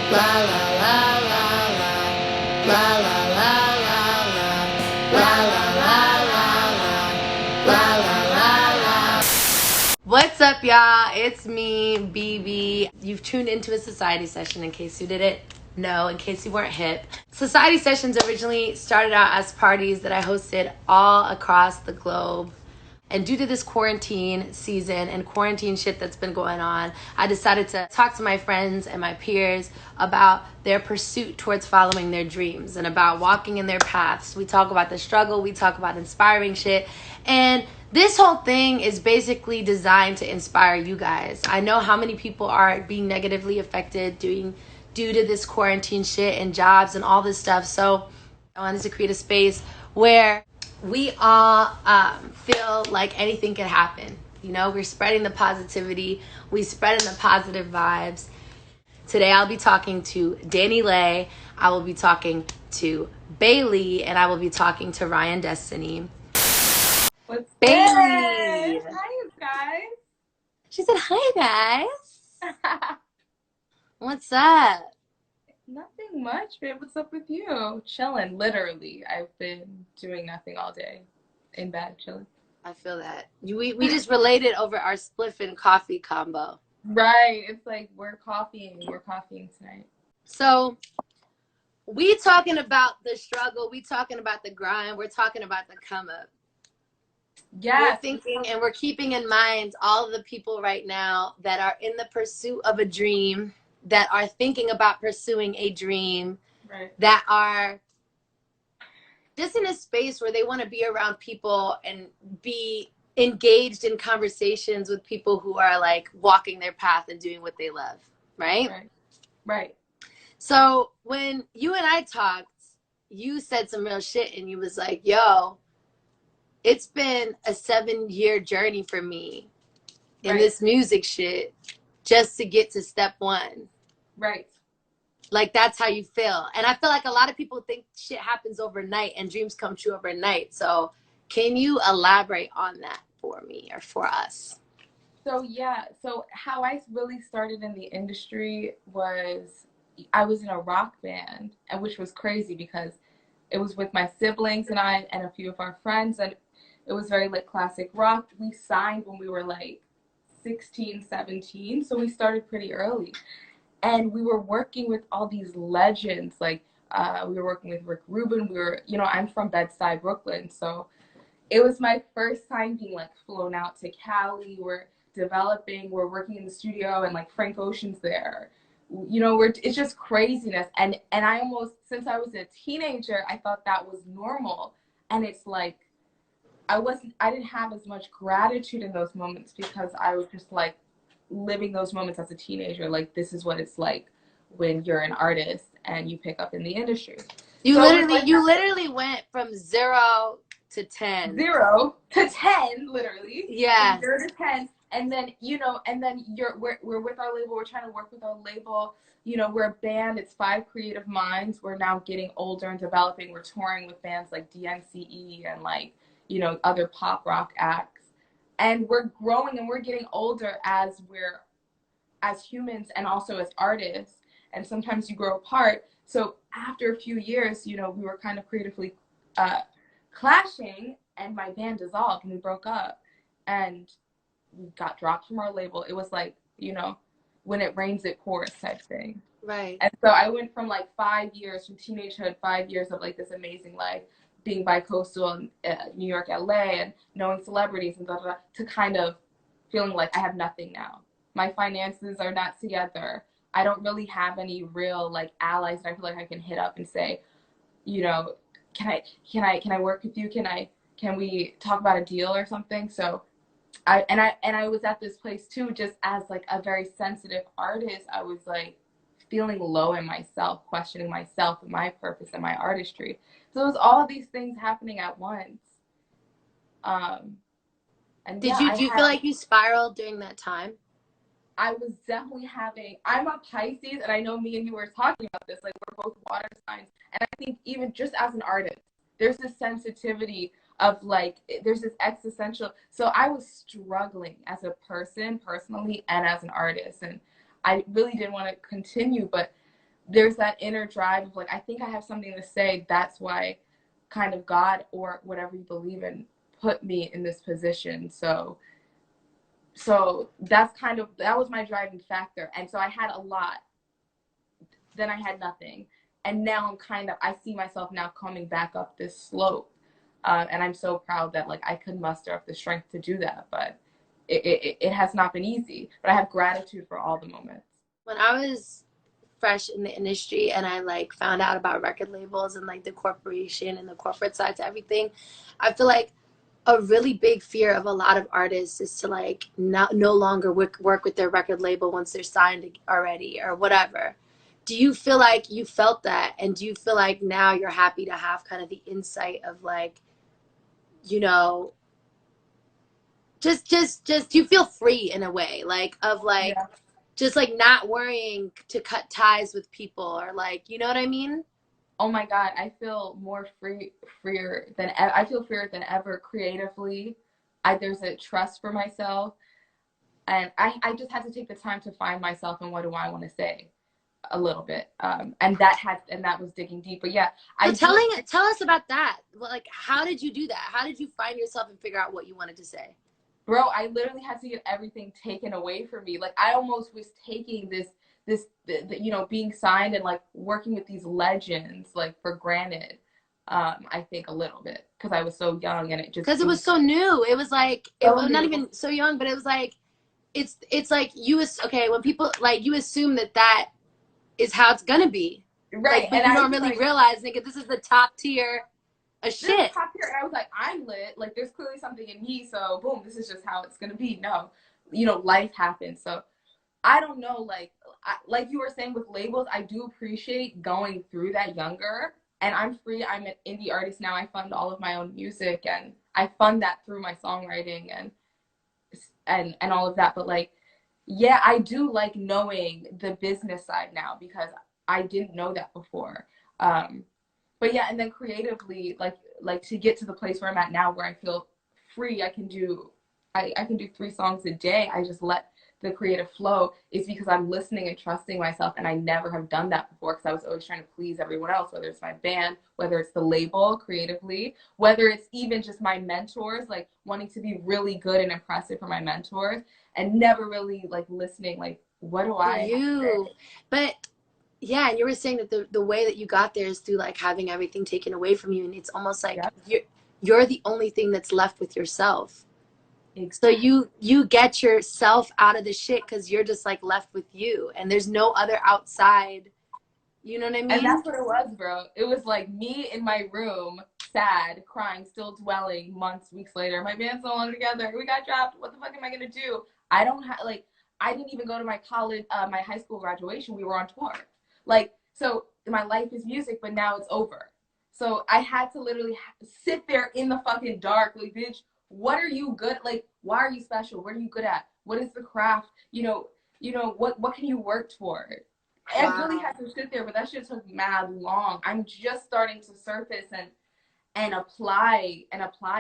La la la la la. La la la la la. La la la la la. La la la la. What's up, y'all? It's me, Bibi. You've tuned into a society session in case you didn't know, in case you weren't hip. Society sessions originally started out as parties that I hosted all across the globe. And due to this quarantine season and quarantine shit that's been going on, I decided to talk to my friends and my peers about their pursuit towards following their dreams and about walking in their paths. We talk about the struggle, we talk about inspiring shit, and this whole thing is basically designed to inspire you guys. I know how many people are being negatively affected due to this quarantine shit and jobs and all this stuff. So I wanted to create a space where we all feel like anything can happen. You know, we're spreading the positivity, we spreading the positive vibes. Today I'll be talking to DaniLeigh, I will be talking to Bayli, and I will be talking to Ryan Destiny. What's Bayli? Hi, guys. She said, hi, guys. What's up? Nothing much, babe. What's up with you? Chilling, literally. I've been doing nothing all day. In bed, chilling. I feel that. We just related over our spliff and coffee combo. Right. It's like we're coffeeing tonight. So we talking about the struggle, we talking about the grind, we're talking about the come up. Yes. We're thinking and we're keeping in mind all of the people right now that are in the pursuit of a dream, that are thinking about pursuing a dream, right, that are just in a space where they want to be around people and be engaged in conversations with people who are like walking their path and doing what they love, right? Right. So when you and I talked, you said some real shit and you was like, yo, it's been a 7-year journey for me in this music shit just to get to step one. Right. Like, that's how you feel. And I feel like a lot of people think shit happens overnight and dreams come true overnight. So can you elaborate on that for me or for us? So, yeah. So how I really started in the industry was I was in a rock band, and which was crazy because it was with my siblings and I and a few of our friends, and it was very like classic rock. We signed when we were like 16, 17, so we started pretty early. And we were working with all these legends, like we were working with Rick Rubin. We were, I'm from Bed-Stuy, Brooklyn, so it was my first time being like flown out to Cali. We're working in the studio, and like Frank Ocean's there. It's just craziness. And I almost, since I was a teenager, I thought that was normal. And it's like, I didn't have as much gratitude in those moments because I was just like living those moments as a teenager. Like, this is what it's like when you're an artist and you pick up in the industry. You literally went from 0 to 10. 0 to 10, literally. Yeah. From 0 to 10. And then, we're with our label. We're trying to work with our label. We're a band. It's 5 creative minds. We're now getting older and developing. We're touring with bands like DNCE and like, other pop rock acts. And we're growing and we're getting older as humans and also as artists. And sometimes you grow apart. So after a few years, we were kind of creatively clashing, and my band dissolved and we broke up. And we got dropped from our label. It was like, when it rains, it pours type thing. Right. And so I went from like 5 years, from teenagehood, 5 years of like this amazing life, being bi-coastal in New York, LA, and knowing celebrities and blah, blah, blah, to kind of feeling like I have nothing now. My finances are not together. I don't really have any real like allies that I feel like I can hit up and say, can I work with you? Can we talk about a deal or something? So I was at this place too, just as like a very sensitive artist. I was like feeling low in myself, questioning myself and my purpose and my artistry. So it was all these things happening at once. And do you feel like you spiraled during that time? I was definitely I'm a Pisces, and I know me and you were talking about this, like we're both water signs. And I think even just as an artist, there's this sensitivity of like, there's this existential. So I was struggling as a person personally and as an artist. And I really didn't want to continue, but there's that inner drive of like, I think I have something to say. That's why kind of God or whatever you believe in put me in this position. So that's kind of, that was my driving factor. And so I had a lot, then I had nothing. And now I'm kind of, I see myself now coming back up this slope. And I'm so proud that like I could muster up the strength to do that. But it has not been easy. But I have gratitude for all the moments. When I was fresh in the industry and I like found out about record labels and like the corporation and the corporate side to everything, I feel like a really big fear of a lot of artists is to like no longer work with their record label once they're signed already or whatever. Do you feel like you felt that? And do you feel like now you're happy to have kind of the insight of like, you know, just you feel free in a way, like of like, yeah, just like not worrying to cut ties with people or like, you know what I mean? Oh my God, I feel more freer than I feel freer than ever creatively. There's a trust for myself, and I just had to take the time to find myself and what do I want to say, a little bit, and that was digging deep. But yeah, tell us about that. Like, how did you do that? How did you find yourself and figure out what you wanted to say? Bro, I literally had to get everything taken away from me. Like, I almost was taking this you know, being signed and like working with these legends like for granted. I think a little bit because I was so young and it was so new. It was like it was not even so young, but it was like it's like okay, when people like you assume that is how it's gonna be, right? Like, but and you don't really realize, nigga, this is the top tier of shit. Top tier, and I was like, I'm lit. Like, there's clearly something in me. So boom, this is just how it's gonna be. No, you know, life happens. So I don't know, like you were saying with labels, I do appreciate going through that younger, and I'm free. I'm an indie artist now. I fund all of my own music, and I fund that through my songwriting and all of that. But like, yeah, I do like knowing the business side now because I didn't know that before. But yeah, and then creatively, like to get to the place where I'm at now, where I feel free, I can do 3 songs a day. I just let the creative flow, is because I'm listening and trusting myself, and I never have done that before because I was always trying to please everyone else, whether it's my band, whether it's the label creatively, whether it's even just my mentors, like wanting to be really good and impressive for my mentors, and never really like listening, like what do I But yeah, and you were saying that the way that you got there is through like having everything taken away from you, and it's almost like you're the only thing that's left with yourself. So you get yourself out of the shit because you're just like left with you, and there's no other outside. You know what I mean? And that's what it was, bro. It was like me in my room, sad, crying, still dwelling months, weeks later. My band's no longer together. We got dropped. What the fuck am I gonna do? I don't have I didn't even go to my college, my high school graduation. We were on tour. Like, so my life is music, but now it's over. So I had to literally sit there in the fucking dark, like, bitch, what are you good? Like, why are you special? What are you good at? What is the craft? You know, what can you work toward? Wow. I really had to sit there, but that shit took mad long. I'm just starting to surface and apply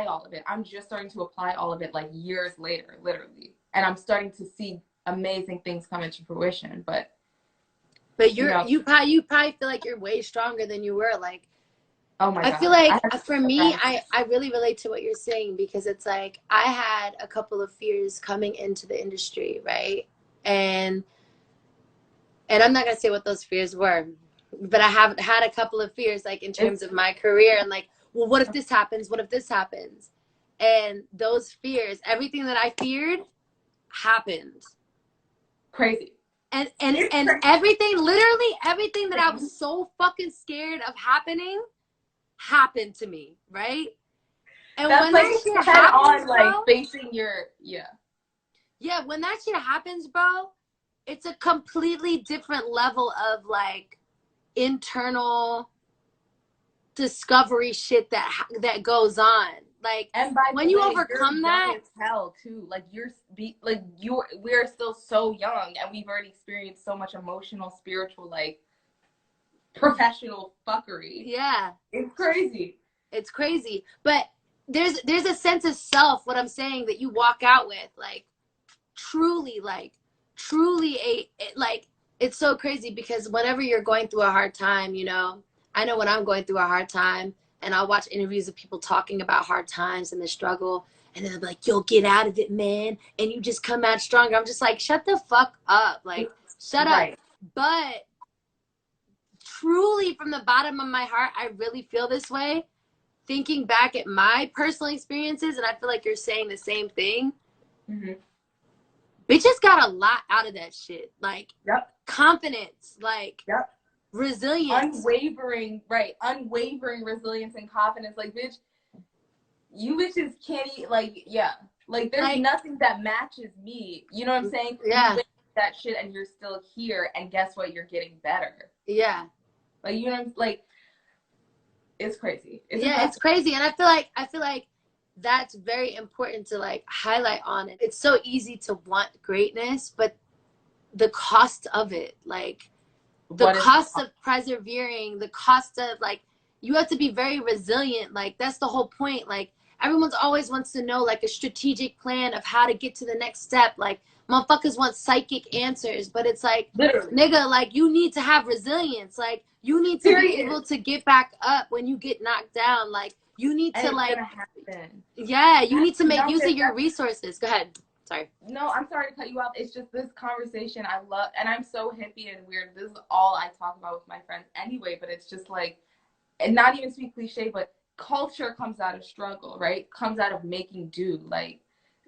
all of it. I'm just starting to apply all of it like years later, literally. And I'm starting to see amazing things come into fruition. But you probably feel like you're way stronger than you were. Like, oh my God. I feel like for me, I really relate to what you're saying, because it's like I had a couple of fears coming into the industry, right? And I'm not gonna say what those fears were, but I have had a couple of fears, like in terms of my career, and like, well, what if this happens? What if this happens? And those fears, everything that I feared happened. Crazy. And everything, literally everything that I was so fucking scared of happening happened to me, right? And that's when like that shit head happens, on, bro, like facing your yeah, when that shit happens, bro, it's a completely different level of like internal discovery shit that goes on. Like, and by when you overcome that, it's hell too. Like we're still so young, and we've already experienced so much emotional, spiritual, like professional fuckery. Yeah, it's crazy. It's crazy, but there's a sense of self. What I'm saying, that you walk out with, like truly it's so crazy because whenever you're going through a hard time, you know, I know when I'm going through a hard time and I'll watch interviews of people talking about hard times and the struggle, and then they'll be like, you'll get out of it, man, and you just come out stronger. I'm just like, shut the fuck up. Like, shut up. Right. But truly, from the bottom of my heart, I really feel this way. Thinking back at my personal experiences, and I feel like you're saying the same thing. Mm-hmm. Bitches got a lot out of that shit. Like, Yep. confidence, like, Yep. resilience. Unwavering, right. Unwavering resilience and confidence. Like, bitch, you bitches can't eat, like, yeah. Like, there's Like, nothing that matches me. You know what I'm saying? Yeah. You went through that shit and you're still here, and guess what? You're getting better. Yeah. Like, you know what I'm, like, it's crazy. It's crazy. And I feel like that's very important to like highlight on it. It's so easy to want greatness, but the cost of it, like the cost of persevering, the cost of like, you have to be very resilient. Like, that's the whole point. Like, everyone's always wants to know like a strategic plan of how to get to the next step. Like, motherfuckers want psychic answers, but it's like, literally, nigga, like, you need to have resilience. Like, you need to be able to get back up when you get knocked down. Like, you need to like, yeah, you need to make use of your resources. Go ahead. Sorry. No, I'm sorry to cut you off. It's just this conversation I love, and I'm so hippie and weird. This is all I talk about with my friends anyway, but it's just like, and not even to be cliche, but culture comes out of struggle, right? Comes out of making do. Like,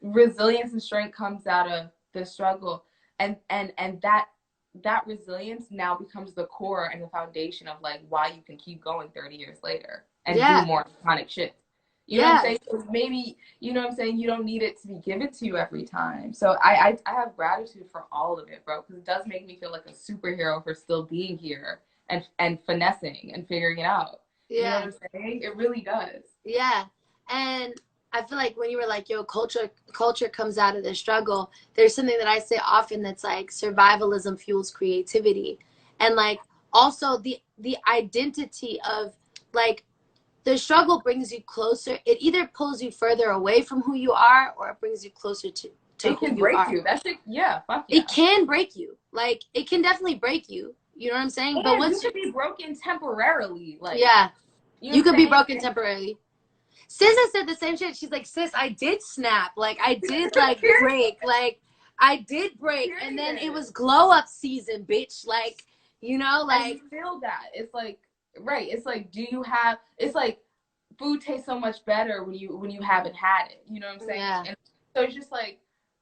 resilience and strength comes out of the struggle, and that resilience now becomes the core and the foundation of like why you can keep going 30 years later and do more iconic shit. You know what I'm saying? So maybe, you know what I'm saying, you don't need it to be given to you every time. So I have gratitude for all of it, bro, because it does make me feel like a superhero for still being here and finessing and figuring it out. You know what I'm saying? It really does. Yeah. And I feel like when you were like, yo, culture comes out of the struggle, there's something that I say often that's like, survivalism fuels creativity. And like, also the identity of like, the struggle brings you closer. It either pulls you further away from who you are, or it brings you closer to who you are. It can break you. That's it. Yeah, fuck yeah. It can break you. Like, it can definitely break you. You know what I'm saying? And but once you could be broken temporarily. Like, yeah, you know you could be broken temporarily. SZA said the same shit. She's like, sis, I did snap. Like, I did like break. Like, I did break, and then it was glow up season, bitch. Like, you know, like, and you feel that. It's like, right. It's like, do you have? It's like, food tastes so much better when you haven't had it. You know what I'm saying? Yeah. And so it's just like,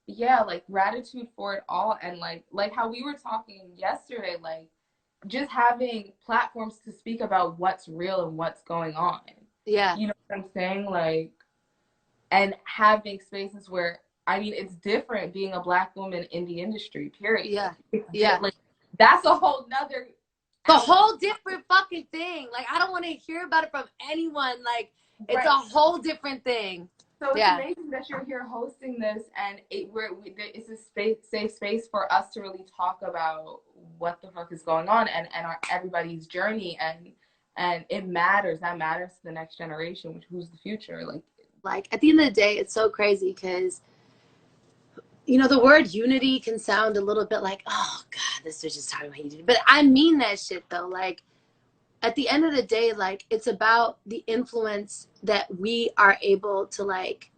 yeah, like gratitude for it all, and like how we were talking yesterday, like just having platforms to speak about what's real and what's going on. Yeah. You know what I'm saying? Like, and having spaces where, I mean, it's different being a Black woman in the industry, period. Yeah. Yeah. Like, that's a whole nother. The whole different fucking thing. Like, I don't want to hear about it from anyone. Like, it's a whole different thing. So it's amazing that you're here hosting this, and it's a safe space for us to really talk about what the fuck is going on and everybody's journey, and it matters. That matters to the next generation, who's the future. Like at the end of the day, it's so crazy because, you know, the word unity can sound a little bit like, oh God, this was just talking about unity. But I mean that shit though. Like, at the end of the day, like, it's about the influence that we are able to like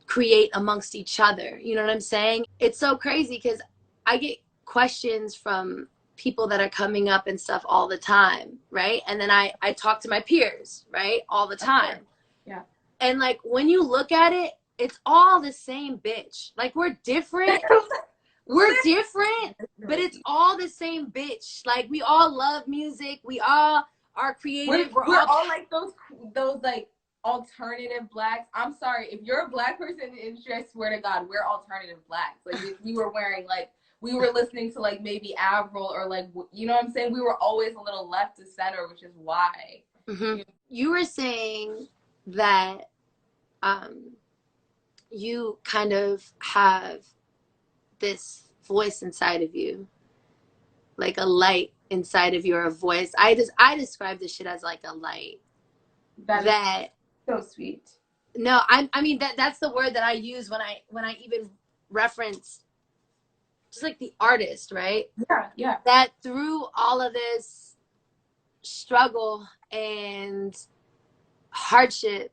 create amongst each other. You know what I'm saying? It's so crazy because I get questions from people that are coming up and stuff all the time, right? And then I talk to my peers, right, all the time. Yeah. And like, when you look at it, it's all the same bitch. Like, we're different. We're different, but it's all the same bitch. Like, we all love music. We all are creative. We're all like those like alternative Blacks. I'm sorry, if you're a Black person in the industry, I swear to God, we're alternative Blacks. Like, if we were wearing like, we were listening to like maybe Avril or like, you know what I'm saying? We were always a little left to center, which is why. Mm-hmm. You were saying that you kind of have this voice inside of you, like a light inside of you, or a voice. I describe this shit as like a light. That so sweet. No, I mean that's the word that I use when I even reference just like the artist, right? Yeah. That through all of this struggle and hardship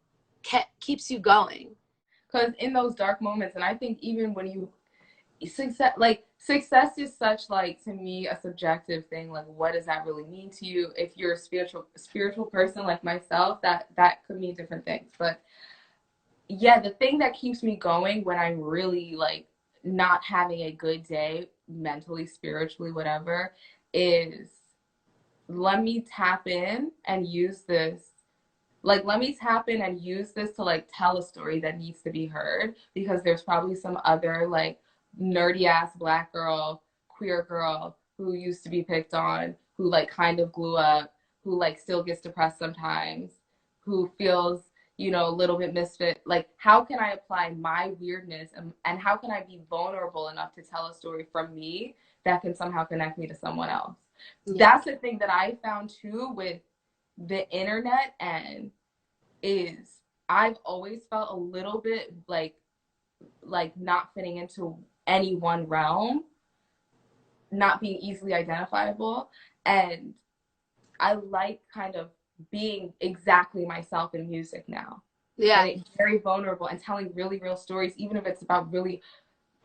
keeps you going. Because in those dark moments, and I think even when you success is such, like, to me, a subjective thing. Like, what does that really mean to you? If you're a spiritual person like myself, that could mean different things. But yeah, the thing that keeps me going when I'm really like not having a good day mentally, spiritually, whatever, is let me tap in and use this. Like, let me tap in and use this to like tell a story that needs to be heard, because there's probably some other like nerdy ass black girl, queer girl who used to be picked on, who like kind of blew up, who like still gets depressed sometimes, who feels, you know, a little bit misfit. Like, how can I apply my weirdness, and how can I be vulnerable enough to tell a story from me that can somehow connect me to someone else? Yeah. That's the thing that I found too with the internet, and is I've always felt a little bit like not fitting into any one realm, not being easily identifiable, and I like kind of being exactly myself in music now. Yeah. And it's very vulnerable and telling really real stories, even if it's about really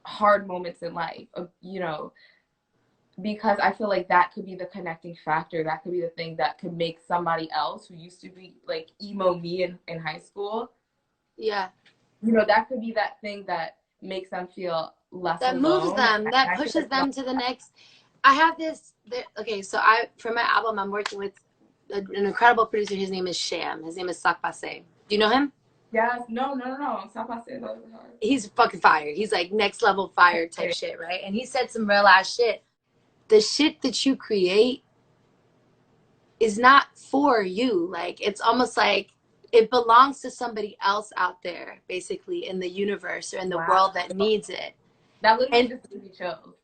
hard moments in life, you know, because I feel like that could be the connecting factor. That could be the thing that could make somebody else who used to be like emo me in high school. Yeah. You know, that could be that thing that makes them feel less That alone. moves them, that pushes them to the next. I have this, okay, so for my album, I'm working with an incredible producer. His name is Sham. His name is Sakpase. Do you know him? Yes. No. He's fucking fire. He's like next level fire type shit, right? And he said some real ass shit. The shit that you create is not for you. Like, it's almost like it belongs to somebody else out there, basically, in the universe or in the world that needs it. That literally just gives me chills.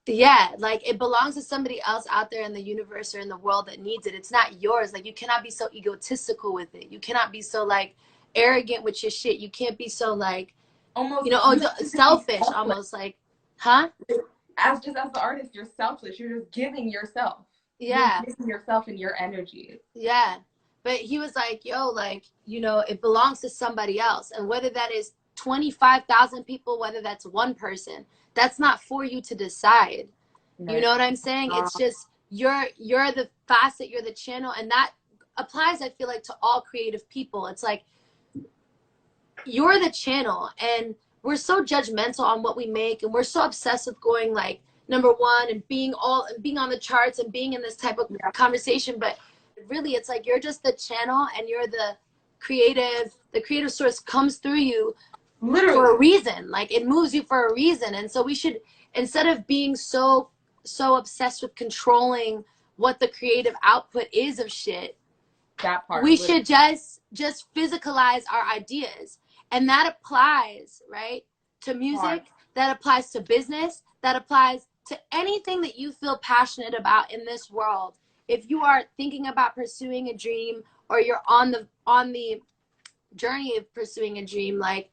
Yeah, like it belongs to somebody else out there in the universe or in the world that needs it. It's not yours. Like, you cannot be so egotistical with it. You cannot be so like arrogant with your shit. You can't be so like, almost, you know, selfish almost, like, huh? As the artist, you're selfless. You're just giving yourself. Yeah. You're giving yourself and your energy. Yeah. But he was like, yo, like, you know, it belongs to somebody else. And whether that is 25,000 people, whether that's one person, that's not for you to decide. Right. You know what I'm saying? It's just, you're the facet, you're the channel. And that applies, I feel like, to all creative people. It's like, you're the channel, and we're so judgmental on what we make, and we're so obsessed with going like #1 and being on the charts and being in this type of conversation. But really, it's like, you're just the channel, and you're the creative source comes through you literally for a reason. Like, it moves you for a reason. And so we should, instead of being so obsessed with controlling what the creative output is of shit, that part, we should just physicalize our ideas. And that applies, right, to music, that applies to business, that applies to anything that you feel passionate about in this world. If you are thinking about pursuing a dream, or you're on the journey of pursuing a dream, like,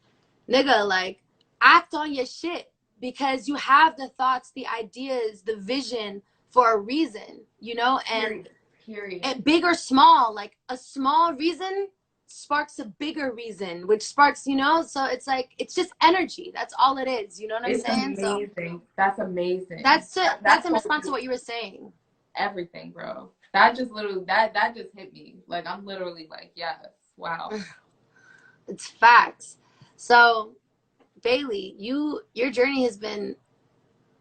nigga, like, act on your shit, because you have the thoughts, the ideas, the vision for a reason, you know? And period. And big or small, like, a small reason sparks a bigger reason, which sparks, you know? So it's like, it's just energy. That's all it is. You know what I'm saying? Amazing. So that's amazing. That's in response to what you were saying. Everything, bro. That just literally, that just hit me. Like, I'm literally like, yes, wow. It's facts. So, Bayli, your journey has been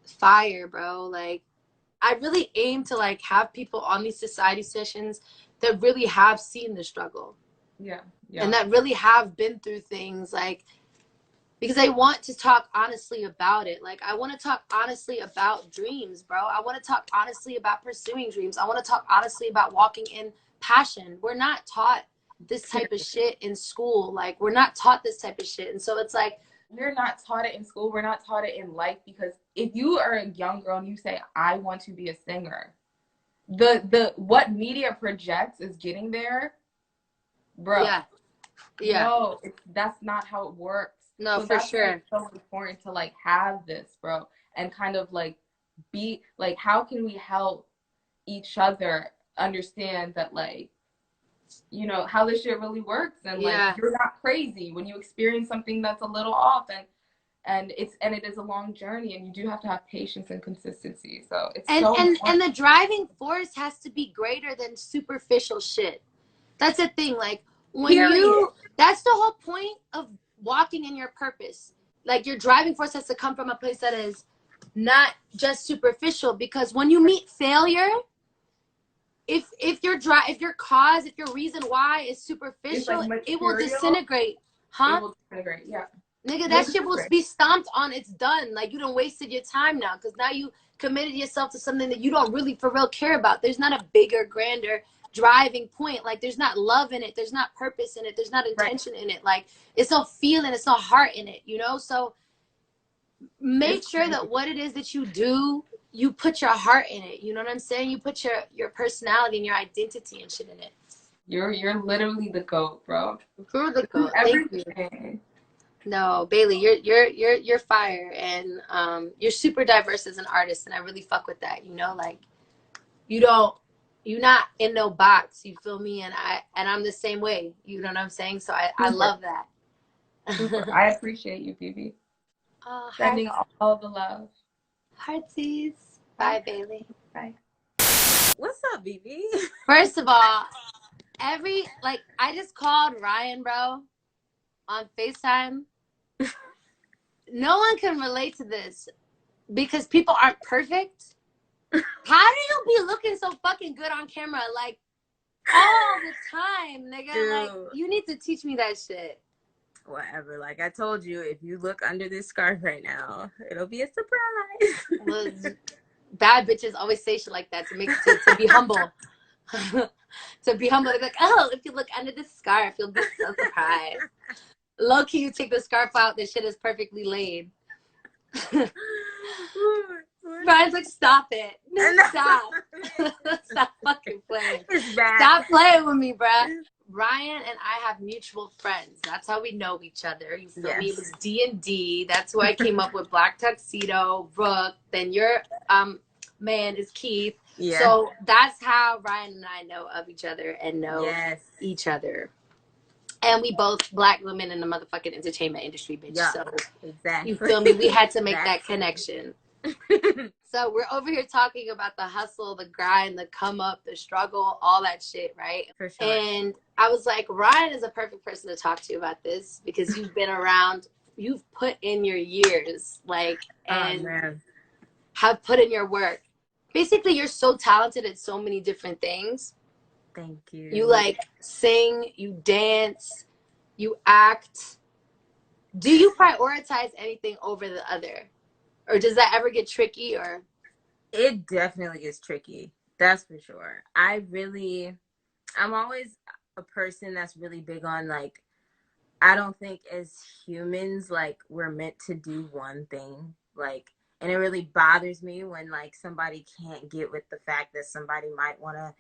fire, bro. Like, I really aim to like have people on these society sessions that really have seen the struggle. Yeah. And that really have been through things, like, because I want to talk honestly about it. Like, I want to talk honestly about dreams, bro. I want to talk honestly about pursuing dreams. I want to talk honestly about walking in passion. We're not taught this type of shit in school. Like, we're not taught this type of shit. And so it's like, we're not taught it in school. We're not taught it in life, because if you are a young girl and you say, I want to be a singer, the what media projects is getting there, bro. Yeah. No, that's not how it works. No, so for sure. It's so important to like have this, bro, and kind of like be like, how can we help each other understand that, like, you know, how this shit really works, and like, you're not crazy when you experience something that's a little off, and it is a long journey, and you do have to have patience and consistency. So it's and the driving force has to be greater than superficial shit. That's the thing. Like, when that's the whole point of walking in your purpose. Like, your driving force has to come from a place that is not just superficial, because when you meet failure, if your reason why is superficial, like it will disintegrate. Huh? It will disintegrate, yeah. Nigga, that shit will be stomped on. It's done. Like, you done wasted your time now, because now you committed yourself to something that you don't really for real care about. There's not a bigger, grander driving point. Like, there's not love in it. There's not purpose in it. There's not intention in it. Like, it's no feeling. It's no heart in it, you know? So make sure that what it is that you do, you put your heart in it. You know what I'm saying? You put your personality and your identity and shit in it. You're literally the GOAT, bro. You're the GOAT. Thank you. No, Bayli, you're fire, and you're super diverse as an artist, and I really fuck with that. You know, like, you're not in no box. You feel me? And I'm the same way. You know what I'm saying? So I love that. I appreciate you, Bibi. Sending all the love. Heartsies. Bye, Bayli. Bye. What's up, Bibi? First of all, I just called Ryan, bro, on FaceTime. No one can relate to this because people aren't perfect. How do you be looking so fucking good on camera, like, all the time, nigga? Dude. Like, you need to teach me that shit. Whatever. Like I told you, if you look under this scarf right now, it'll be a surprise. Well, bad bitches always say shit like that to be humble. To be humble, they're like, oh, if you look under the scarf, you'll be so surprised. Low key, you take the scarf out, the shit is perfectly laid. Brian's like, stop it. Stop. Stop fucking playing. Stop playing with me, bruh. Ryan and I have mutual friends. That's how we know each other. You feel me? It was D&D. That's who I came up with. Black Tuxedo, Rook. Then your man is Keith. Yeah. So that's how Ryan and I know of each other and know each other. And we both Black women in the motherfucking entertainment industry, bitch. Yeah, so exactly. You feel me? We had to make that connection. So we're over here talking about the hustle, the grind, the come up, the struggle, all that shit, right? For sure. And I was like, Ryan is a perfect person to talk to about this because you've been around, you've put in your years, like, and have put in your work. Basically, you're so talented at so many different things. Thank you. You like sing, you dance, you act. Do you prioritize anything over the other? Or does that ever get tricky? Or it definitely gets tricky. That's for sure. I'm always a person that's really big on, like, I don't think as humans, like, we're meant to do one thing. Like, and it really bothers me when, like, somebody can't get with the fact that somebody might want to,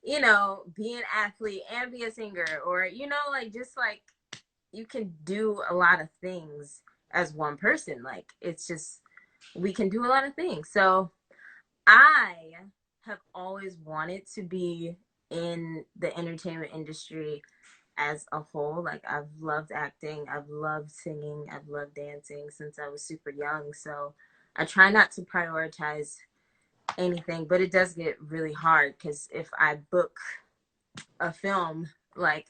you know, be an athlete and be a singer, or, you know, like, just like, you can do a lot of things as one person. Like, it's just, we can do a lot of things. So I have always wanted to be in the entertainment industry as a whole. Like, I've loved acting, I've loved singing, I've loved dancing since I was super young. So I try not to prioritize anything, but it does get really hard because if I book a film, like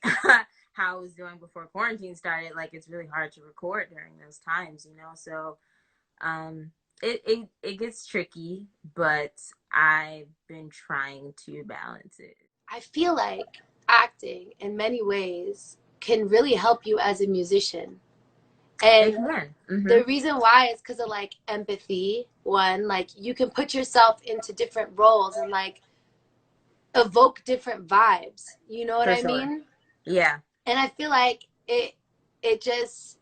how I was doing before quarantine started, like, it's really hard to record during those times, you know? So it gets tricky, but I've been trying to balance it. I feel like acting in many ways can really help you as a musician. And the reason why is because of, like, empathy. One, like, you can put yourself into different roles and, like, evoke different vibes. You know what I mean? Yeah. And I feel like it just,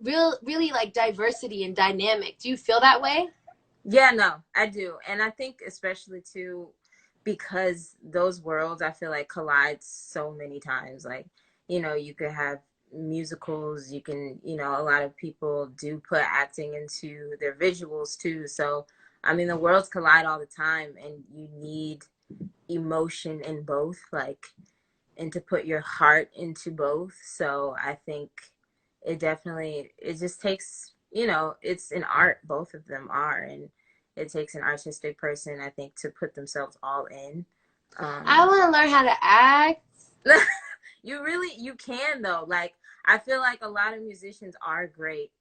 really like diversity and dynamic. Do you feel that way? Yeah, no, I do. And I think especially too, because those worlds, I feel like, collide so many times. Like, you know, you could have musicals, you can, you know, a lot of people do put acting into their visuals too. So I mean, the worlds collide all the time, and you need emotion in both, like, and to put your heart into both. So I think it just takes, it's an art, both of them are, and it takes an artistic person, I think, to put themselves all in. I want to learn how to act. You can though. Like, I feel like a lot of musicians are great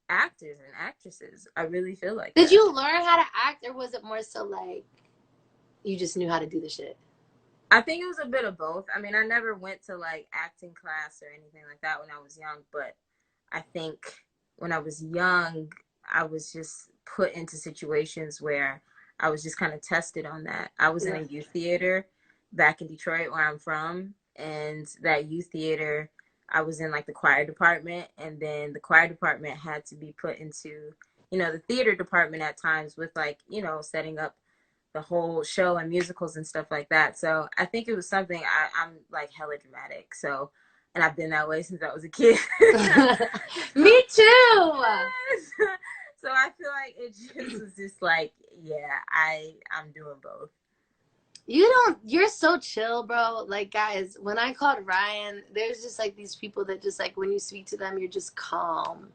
actors and actresses. I really feel like Did that. you learn how to act, or was it more so like you just knew how to do the shit? I think it was a bit of both. I mean, I never went to like acting class or anything like that when I was young, but I think when I was young, I was just put into situations where I was just kind of tested on that. I was in a youth theater back in Detroit, where I'm from, and that youth theater, I was in like the choir department, and then the choir department had to be put into, the theater department at times with like, setting up the whole show and musicals and stuff like that. So I think it was something I'm like hella dramatic. So, and I've been that way since I was a kid. Me too. So I feel like it just was just like, yeah, I'm doing both. You're so chill, bro. Like, guys, when I called Ryan, there's just like these people that just like when you speak to them, you're just calm.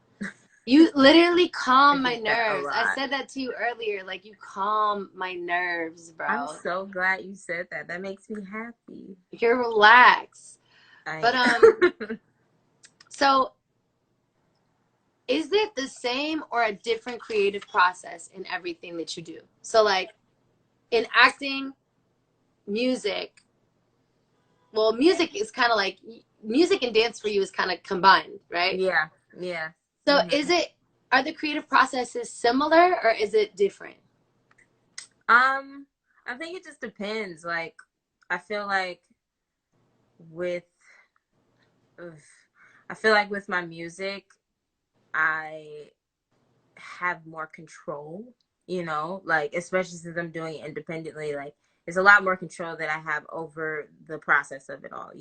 You literally calm my nerves. I said that to you earlier. Like, you calm my nerves, bro. I'm so glad you said that. That makes me happy. You're relaxed. So is it the same or a different creative process in everything that you do? So like in acting, music, well, music is kind of like music and dance for you is kind of combined, right? Yeah. So are the creative processes similar or is it different? I think it just depends. Like, I feel like with my music, I have more control, like, especially since I'm doing it independently, like, there's a lot more control that I have over the process of it all,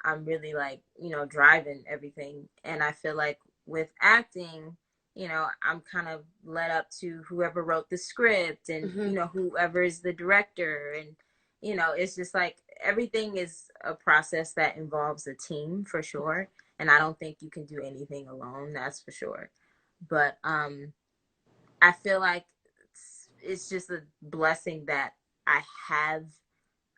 I'm really like, driving everything. And I feel like with acting, I'm kind of led up to whoever wrote the script and, whoever is the director. And, it's just like everything is a process that involves a team for sure. And I don't think you can do anything alone, that's for sure. But I feel like it's just a blessing that I have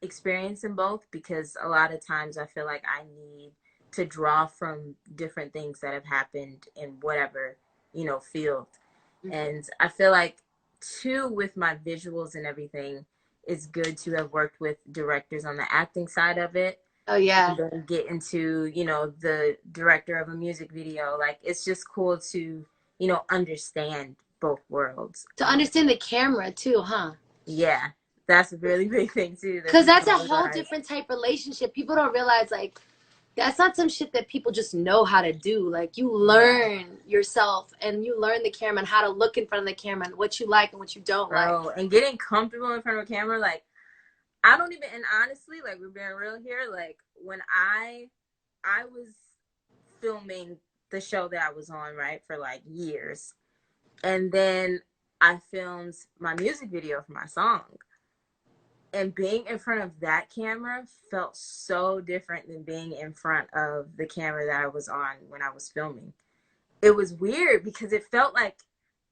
experience in both, because a lot of times I feel like I need to draw from different things that have happened in whatever, field. And I feel like too, with my visuals and everything, it's good to have worked with directors on the acting side of it. Oh yeah. And then get into, the director of a music video. Like, it's just cool to, understand both worlds. To understand the camera too, huh? Yeah. That's a really big thing too. Because that's a whole different type relationship. People don't realize, like, that's not some shit that people just know how to do. Like, you learn yourself and you learn the camera and how to look in front of the camera and what you like and what you don't like. And getting comfortable in front of a camera, like, I don't even, and honestly, like, we're being real here, like, when I was filming the show that I was on, right, for like years, and then I filmed my music video for my song. And being in front of that camera felt so different than being in front of the camera that I was on when I was filming. It was weird because it felt like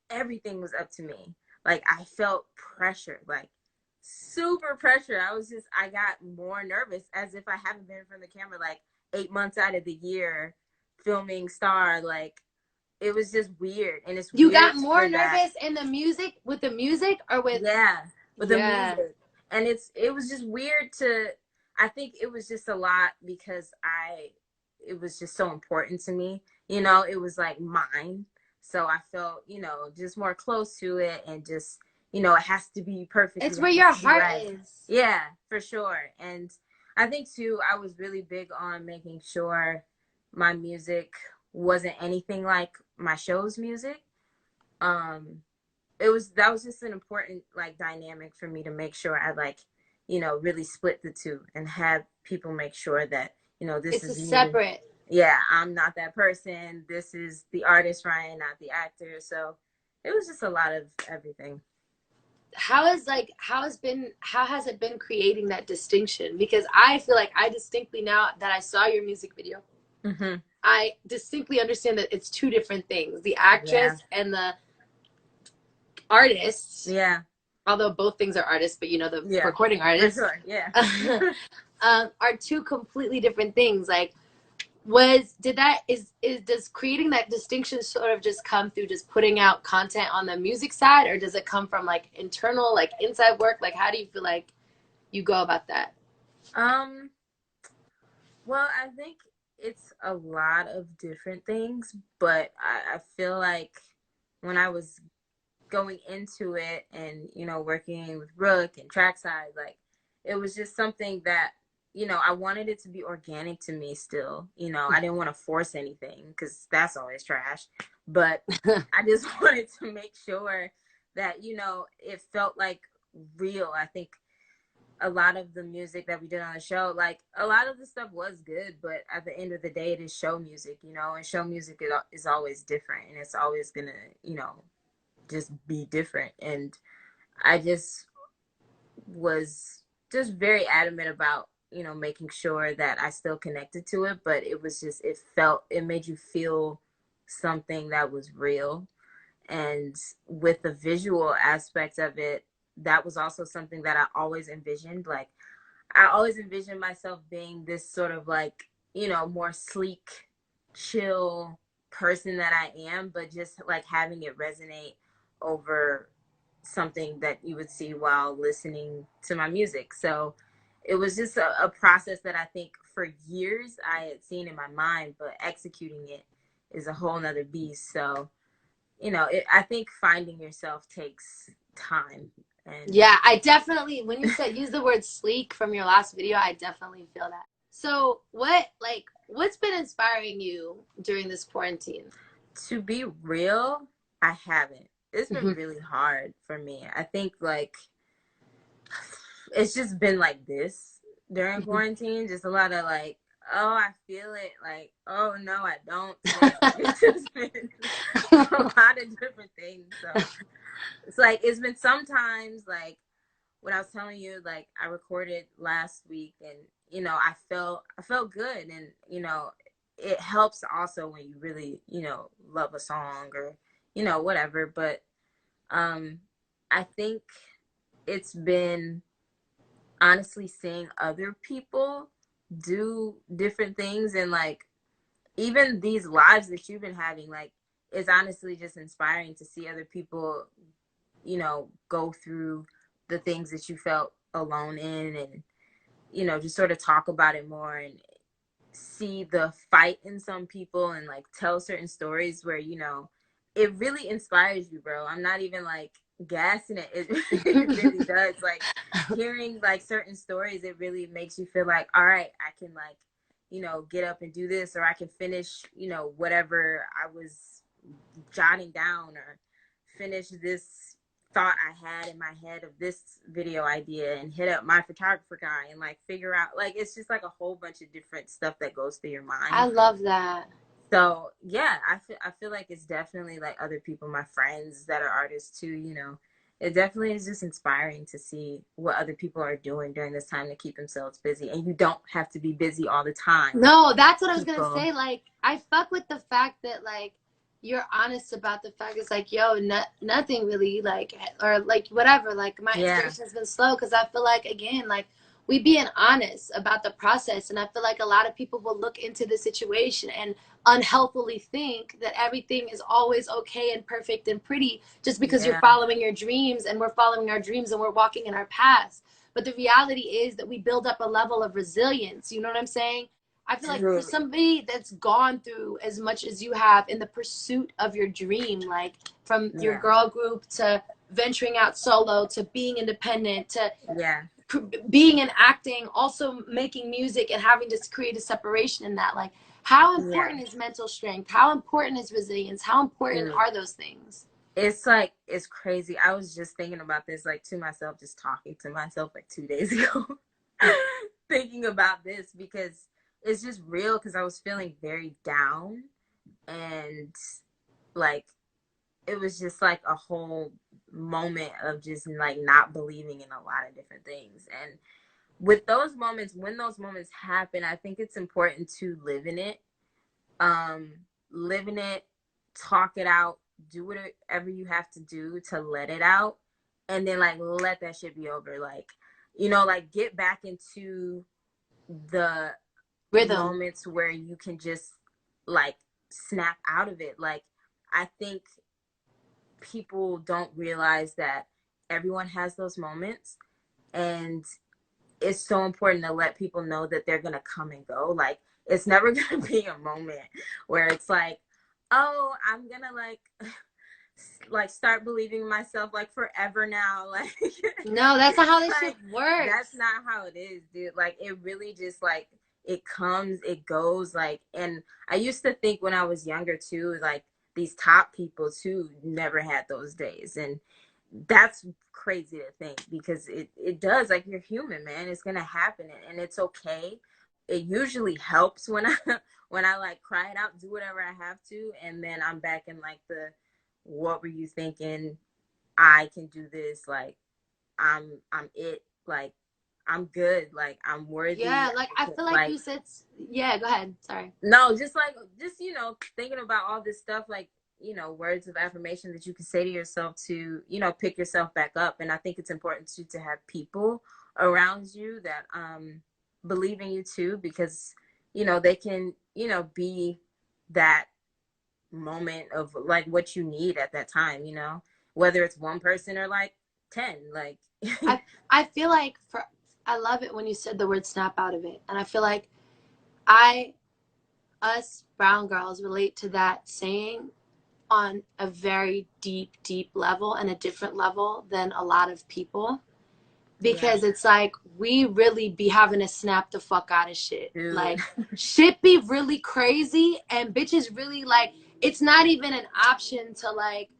everything was up to me. Like, I felt pressure, like super pressure. I got more nervous, as if I haven't been in front of the camera like 8 months out of the year filming Star. Like, it was just weird. And it's you weird got more nervous in the music with the music or with with the music. And it was just weird I think it was just a lot because it was just so important to me, it was like mine. So I felt, just more close to it, and just, it has to be perfect. It's where your heart is. Yeah, for sure. And I think too, I was really big on making sure my music wasn't anything like my show's music. That was just an important like dynamic for me to make sure I like, really split the two and have people make sure that, this is me. Separate. Yeah, I'm not that person. This is the artist, Ryan, not the actor. So it was just a lot of everything. how has it been creating that distinction? Because I feel like I distinctly, now that I saw your music video, Mm-hmm. I distinctly understand that it's two different things, the actress and the artist. Yeah. Although both things are artists, but the recording For artist sure. Yeah. are two completely different things. Like, does creating that distinction sort of just come through just putting out content on the music side, or does it come from like internal, like inside work? Like, how do you feel like you go about that? Well, I think it's a lot of different things, but I feel like when I was going into it and, working with Brooke and Trackside, like, it was just something that, I wanted it to be organic to me still. I didn't want to force anything because that's always trash. But I just wanted to make sure that, it felt like real. I think a lot of the music that we did on the show, like, a lot of the stuff was good, but at the end of the day, it is show music, and show music is always different, and it's always gonna, just be different. And I just was just very adamant about, making sure that I still connected to it, but it was just, it made you feel something that was real. And with the visual aspect of it, that was also something that I always envisioned. Like, I always envisioned myself being this sort of like, more sleek, chill person that I am, but just like having it resonate over something that you would see while listening to my music. So it was just a process that I think for years I had seen in my mind, but executing it is a whole nother beast. So, I think finding yourself takes time. And Yeah, I definitely, when you said use the word sleek from your last video, I definitely feel that. So what's been inspiring you during this quarantine? to be real, I haven't. It's been really hard for me. I think, like, it's just been like this during quarantine. Just a lot of like, oh, I feel it. Like, oh no, I don't. Like, it's just been a lot of different things. So it's like, it's been sometimes like what I was telling you, like, I recorded last week and, I felt good. And, it helps also when you really, love a song or, whatever. But I think it's been honestly seeing other people do different things, and like even these lives that you've been having, like, it's honestly just inspiring to see other people, go through the things that you felt alone in, and, just sort of talk about it more and see the fight in some people and like tell certain stories where, it really inspires you, bro. I'm not even like gassing it. It really does. Like, hearing like certain stories, it really makes you feel like, all right, I can, like, get up and do this, or I can finish, whatever I was jotting down, or finish this thought I had in my head of this video idea, and hit up my photographer guy and like figure out, like, it's just like a whole bunch of different stuff that goes through your mind. I love that. So yeah, I feel like it's definitely like other people, my friends that are artists too, it definitely is just inspiring to see what other people are doing during this time to keep themselves busy. And you don't have to be busy all the time. No, that's what I was gonna say. Like, I fuck with the fact that, like, you're honest about the fact it's like, yo, nothing really, like, or like whatever, like, my inspiration's been slow, because I feel like, again, like, we being honest about the process, and I feel like a lot of people will look into the situation and unhealthily think that everything is always okay and perfect and pretty just because you're following your dreams, and we're following our dreams and we're walking in our paths. But the reality is that we build up a level of resilience. You know what I'm saying? I feel like for somebody that's gone through as much as you have in the pursuit of your dream, like from your girl group to venturing out solo to being independent to being in acting, also making music, and having to create a separation in that, like, how important is mental strength? How important is resilience? How important are those things? It's like, it's crazy. I was just thinking about this, like, to myself, just talking to myself like 2 days ago, thinking about this, because it's just real, because I was feeling very down, and like it was just like a whole moment of just like not believing in a lot of different things. And with those moments, when those moments happen, I think it's important to live in it. Live in it, talk it out, do whatever you have to do to let it out, and then like let that shit be over. Like, you know, like get back into the Rhythm. moments where you can just like snap out of it. Like, I think people don't realize that everyone has those moments, and it's so important to let people know that they're gonna come and go. Like, it's never gonna be a moment where it's like, oh, I'm gonna like start believing in myself like forever now. Like, No, that's not how this like, shit works. that's not how it is, dude. Like, it really just like it comes, it goes. Like, and I used to think when I was younger too, like these top people too never had those days, and that's crazy to think, because it does. Like, you're human, man. It's gonna happen, and it's okay. It usually helps when I when I like cry it out, do whatever I have to, and then I'm back in like the what were you thinking? I can do this. Like, I'm it. Like, I'm good. Like, I'm worthy. Yeah, like I feel like you said. Yeah, go ahead. Sorry. No, just you know, thinking about all this stuff, like, you know, words of affirmation that you can say to yourself to, you know, pick yourself back up. And I think it's important to have people around you that believe in you too, because, you know, they can, you know, be that moment of like what you need at that time, you know, whether it's one person or like 10. Like, I feel like I love it when you said the word snap out of it. And I feel like us brown girls relate to that saying on a very deep level, and a different level than a lot of people, because it's like we really be having to snap the fuck out of shit. Dude. Like, shit be really crazy, and bitches really like, it's not even an option to like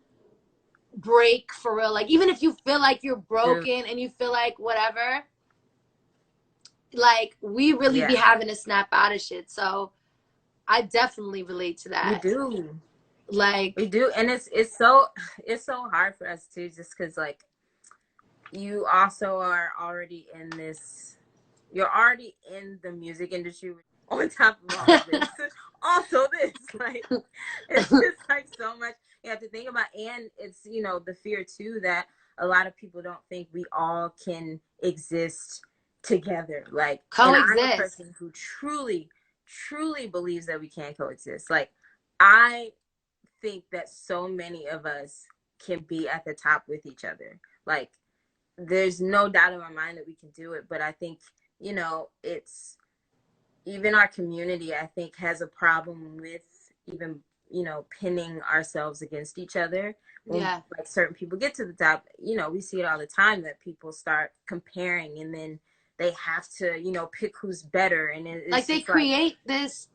break for real. Like, even if you feel like you're broken and you feel like whatever, like, we really be having to snap out of shit. So I definitely relate to that. We do. Like, we do. And it's so hard for us too, just because like you also are already in this, you're already in the music industry on top of all of this. Also this, like, it's just like so much you have to think about. And it's, you know, the fear too that a lot of people don't think we all can exist together. Like, coexist. And I'm a person who truly believes that we can coexist. Like, I think that so many of us can be at the top with each other. Like, there's no doubt in my mind that we can do it. But I think, you know, it's even our community, I think, has a problem with even, you know, pinning ourselves against each other. When, like, certain people get to the top, you know, we see it all the time that people start comparing, and then they have to, you know, pick who's better. And it's like they create this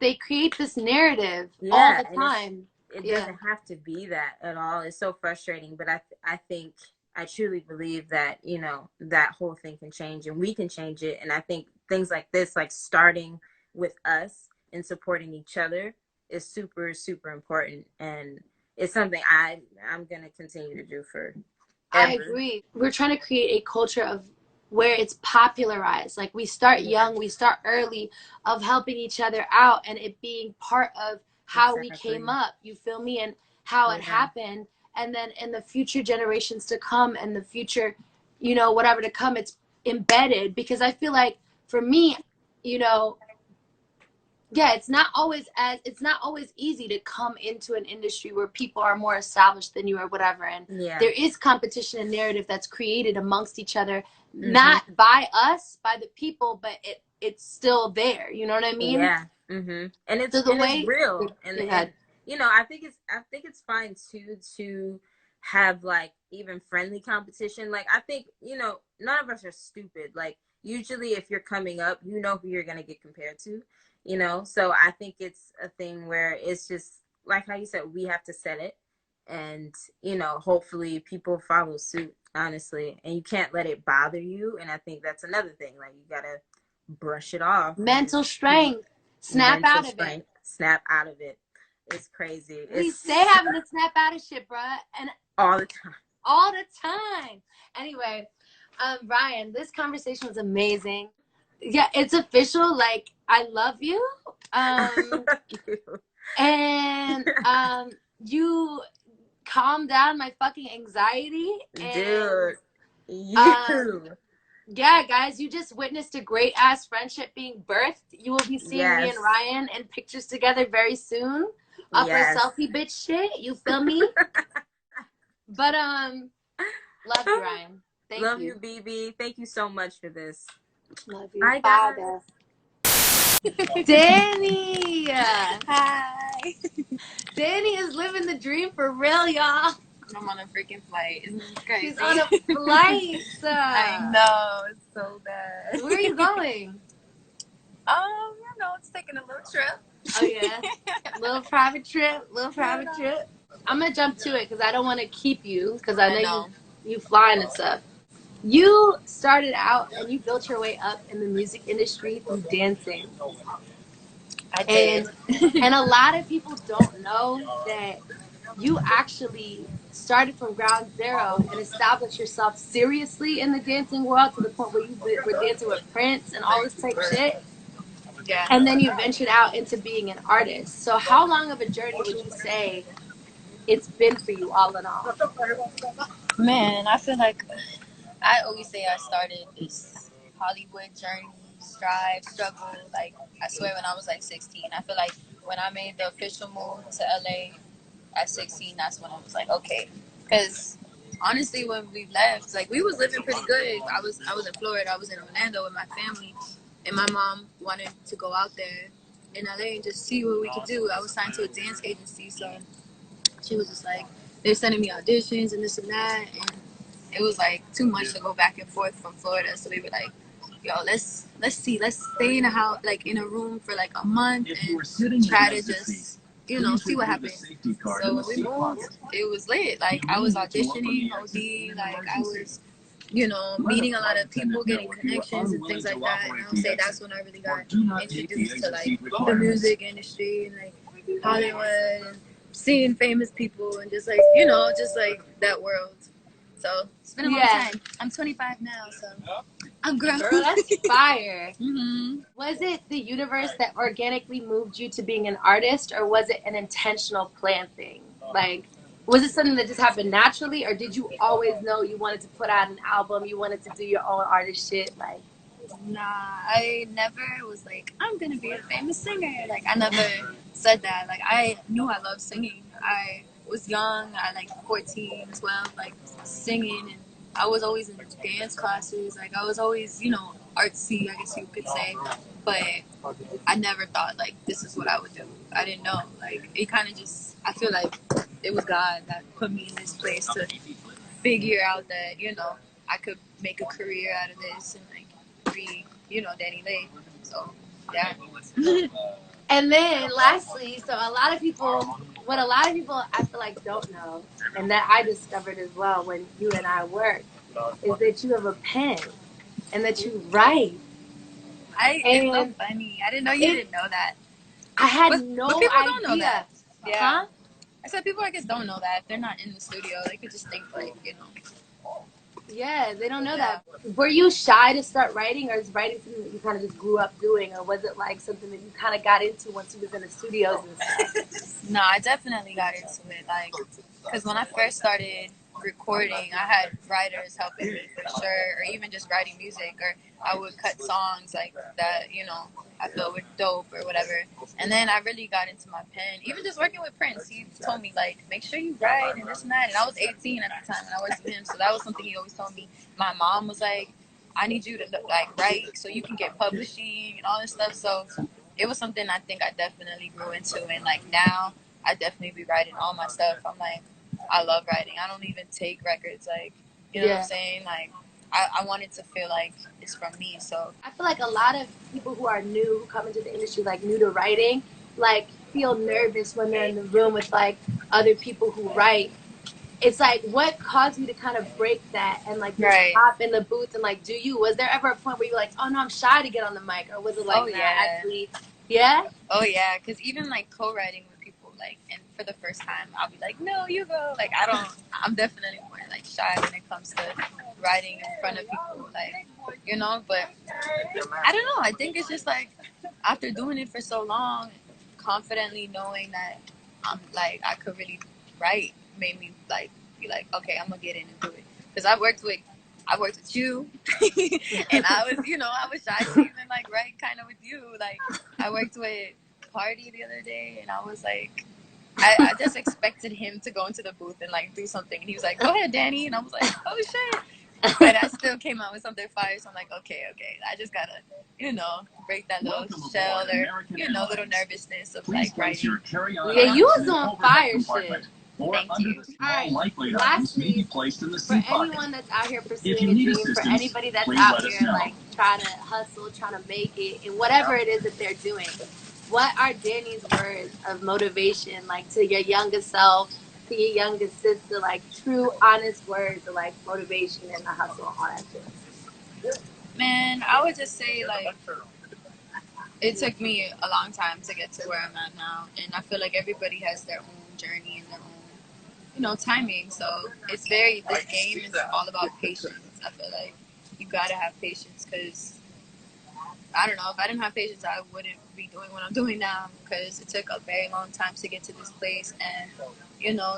narrative all the time. It doesn't have to be that at all. It's so frustrating. But I think, I truly believe that, you know, that whole thing can change, and we can change it. And I think things like this, like starting with us and supporting each other, is super important. And it's something I'm going to continue to do for I agree. We're trying to create a culture of where it's popularized. Like, we start young, we start early, of helping each other out, and it being part of how we came up, you feel me, and how it happened. And then in the future generations to come, and the future, you know, whatever to come, it's embedded. Because I feel like, for me, you know, it's not always easy to come into an industry where people are more established than you or whatever. And there is competition and narrative that's created amongst each other, not by us, by the people, but it's still there. You know what I mean? Yeah. And it's, so it's real. And you know, I think it's fine too to have like even friendly competition. Like, I think, you know, none of us are stupid. Like, usually if you're coming up, you know who you're gonna get compared to. You know, so I think it's a thing where it's just like how you said, we have to set it, and, you know, hopefully people follow suit, honestly. And you can't let it bother you. And I think that's another thing. Like, you gotta brush it off. Mental strength. Snap out of it. Snap out of it. It's crazy. We stay having to snap out of shit, bruh. And all the time. All the time. Anyway, Ryan, this conversation was amazing. Yeah, it's official. Like, I love you. And you calm down my fucking anxiety. And, dude, yeah, guys, you just witnessed a great ass friendship being birthed. You will be seeing me and Ryan in pictures together very soon. Up for selfie bitch shit. You feel me? But love you, Ryan. Thank you. Love you, Bibi. Thank you so much for this. Love you. Bye, guys. Dani. Hi. Dani is living the dream for real, y'all. I'm on a freaking flight. Isn't this crazy? She's on a flight. I know. It's so bad. Where are you going? You know, it's taking a little trip. Oh, yeah? Little private trip. I'm going to jump to it because I don't want to keep you because I know you flying and stuff. You started out and you built your way up in the music industry through dancing. I did. And a lot of people don't know that you actually started from ground zero and established yourself seriously in the dancing world to the point where you were dancing with Prince and all this type shit. Yeah. And then you ventured out into being an artist. So how long of a journey would you say it's been for you all in all? Man, I feel like I always say I started this Hollywood journey, strive, struggle. Like, I swear when I was like 16, I feel like when I made the official move to LA at 16, that's when I was like, okay. Because honestly, when we left, like, we was living pretty good. I was in Florida. I was in Orlando with my family. And my mom wanted to go out there in LA and just see what we could do. I was signed to a dance agency, so she was just like, they're sending me auditions and this and that. And it was like too much to go back and forth from Florida. So we were like, yo, let's stay in a house, like in a room for like a month and try to just, you know, see what happens. So when we moved, it was lit. Like, I was auditioning OD, like I was, you know, meeting a lot of people, getting connections and things like that. And I would say that's when I really got introduced to like the music industry and like Hollywood and seeing famous people and just like, you know, just like that world. So it's been a long time. I'm 25 now, so I'm grown. Girl, that's fire. Mm-hmm. Was it the universe that organically moved you to being an artist, or was it an intentional plan thing? Like, was it something that just happened naturally, or did you always know you wanted to put out an album, you wanted to do your own artist shit? Like, nah, I never was like, I'm gonna be a famous singer. Like, I never said that. Like, I knew I loved singing. I was young, I like 14, 12, like singing, and I was always in dance classes. Like, I was always, you know, artsy, I guess you could say. But I never thought like this is what I would do. I didn't know. Like, it kind of just, I feel like it was God that put me in this place to figure out that, you know, I could make a career out of this and like be, you know, DaniLeigh. So yeah. and then lastly, so a lot of people I feel like don't know, and that I discovered as well when you and I worked, is that you have a pen and that you write. It's so funny. I didn't know you didn't know that. I had but no people idea. Don't know that. Yeah. Huh? I said people, I guess, don't know that if they're not in the studio. They could just think like, you know. Yeah, they don't know that. Were you shy to start writing, or is writing something that you kind of just grew up doing, or was it like something that you kind of got into once you was in the studios and stuff? No, I definitely got into it. Like, because when I first started recording, I had writers helping me for sure, or even just writing music, or I would cut songs like that, you know, I felt were dope or whatever. And then I really got into my pen. Even just working with Prince, he told me like, make sure you write and this and that. And I was 18 at the time and I worked with him, so that was something he always told me. My mom was like, I need you to like write so you can get publishing and all this stuff. So it was something I think I definitely grew into, and like now I definitely be writing all my stuff. I'm like, I love writing. I don't even take records, like, you know what I'm saying? Like, I want it to feel like it's from me. So I feel like a lot of people who are new, who come into the industry, like new to writing, like feel nervous when they're in the room with like other people who write. It's like, what caused you to kind of break that and like just hop in the booth and like, was there ever a point where you're like, oh no, I'm shy to get on the mic, or was it like, actually, yeah? Oh yeah, because even like co-writing with people, Like, and for the first time, I'll be like, no, you go. Like, I'm definitely more like shy when it comes to riding in front of people, like, you know. But I don't know. I think it's just like after doing it for so long, confidently knowing that I'm like I could really write made me like be like, okay, I'm gonna get in and do it. Because I worked with you, and I was shy to even like write kind of with you. Like I worked with Party the other day, and I was like, I just expected him to go into the booth and like do something, and he was like, go ahead, Danny, and I was like, oh shit. But I still came out with something fire, so I'm like, okay, I just gotta, break that little shell or, little nervousness of like writing. Yeah, you was doing fire shit. Thank you. All right. Lastly, for anyone that's out here pursuing a dream, for anybody that's out here like trying to hustle, trying to make it, and whatever it is that they're doing, what are Danny's words of motivation, like to your younger self, to your younger sister, like true, honest words of like motivation and the hustle and all that shit? Man, I would just say like it took me a long time to get to where I'm at now, and I feel like everybody has their own journey and their own, timing. So this game is all about patience. I feel like you gotta have patience because I don't know, if I didn't have patience, I wouldn't be doing what I'm doing now because it took a very long time to get to this place. And,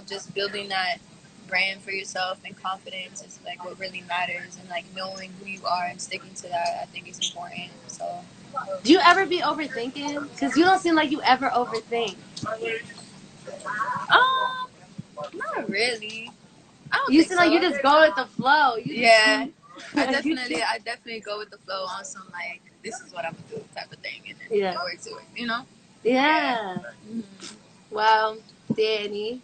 just building that brand for yourself and confidence is like what really matters. And like knowing who you are and sticking to that, I think is important. So, do you ever be overthinking? Because you don't seem like you ever overthink. not really. I don't You think seem so. like you just go with the flow. I definitely go with the flow on some like this is what I'm gonna do type of thing, and then work to it, Yeah. Mm-hmm. Well, Danny,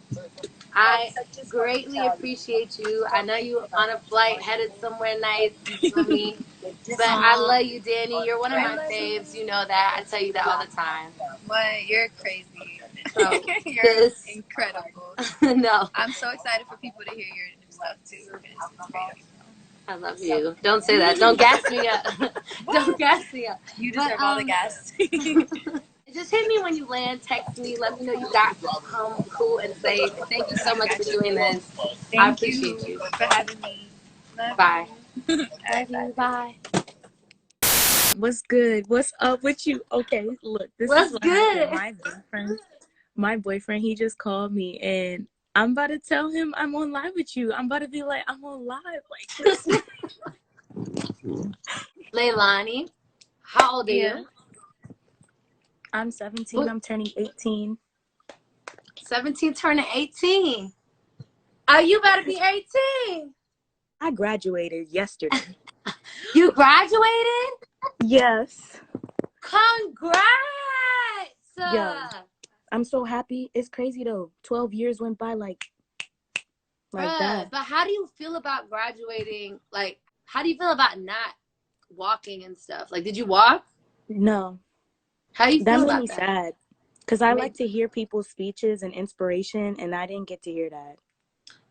I greatly appreciate you. I know you on a flight headed somewhere nice and sunny, but I love you, Danny. You're one of my faves. You know that. I tell you that all the time. What? You're crazy. So, You're incredible. No. I'm so excited for people to hear your new stuff too. It's great. I love you. Don't say that. Don't gas me up. Don't gas me up. You deserve all the gas. Just hit me when you land. Text me. Let me know you got home cool and safe. Thank you so much for doing this. I appreciate you for having me. Bye. Love you. Bye. What's good? What's up with you? Okay, look, this What's is what good? happened. My boyfriend, he just called me, and I'm about to tell him I'm on live with you. I'm about to be like, I'm on live. Like, Leilani, how old are you? I'm 17. I'm turning 18. 17 turning 18. Oh, you better be 18. I graduated yesterday. You graduated? Yes. Congrats! Yeah. I'm so happy. It's crazy though. 12 years went by like that. But how do you feel about graduating? Like, how do you feel about not walking and stuff? Like, did you walk? No. How do you feel about that? That made me sad. Because I like to hear people's speeches and inspiration, and I didn't get to hear that.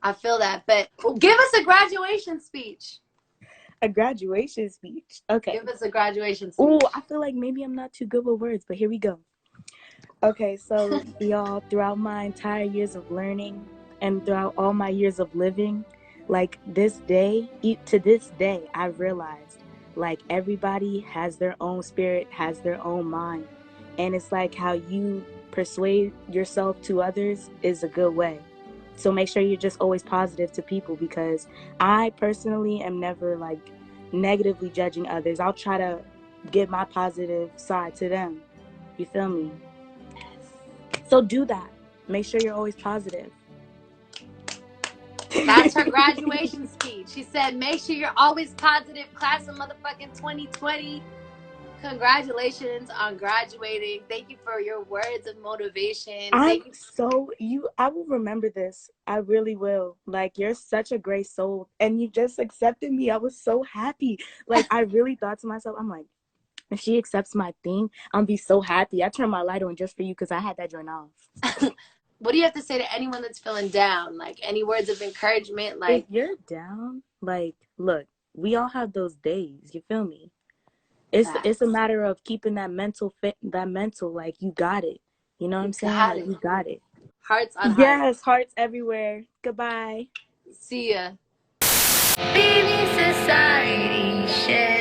I feel that. But give us a graduation speech. A graduation speech. Okay. Give us a graduation speech. Ooh, I feel like maybe I'm not too good with words, but here we go. Okay, so y'all, throughout my entire years of learning and throughout all my years of living, like to this day, I realized like everybody has their own spirit, has their own mind. And it's like how you persuade yourself to others is a good way. So make sure you're just always positive to people, because I personally am never like negatively judging others. I'll try to give my positive side to them. You feel me? So do that. Make sure you're always positive. That's her graduation speech. She said, make sure you're always positive. Class of motherfucking 2020. Congratulations on graduating. Thank you for your words of motivation. I will remember this. I really will. Like, you're such a great soul, and you just accepted me. I was so happy. Like, I really thought to myself, I'm like, if she accepts my thing, I'm gonna be so happy. I turned my light on just for you because I had that joint off. What do you have to say to anyone that's feeling down? Like, any words of encouragement? Like, if you're down, like, look, we all have those days. You feel me? It's a matter of keeping that mental like, you got it. You know what I'm saying? Like, you got it. Hearts on hearts. Yes, hearts everywhere. Goodbye. See ya. Baby society share.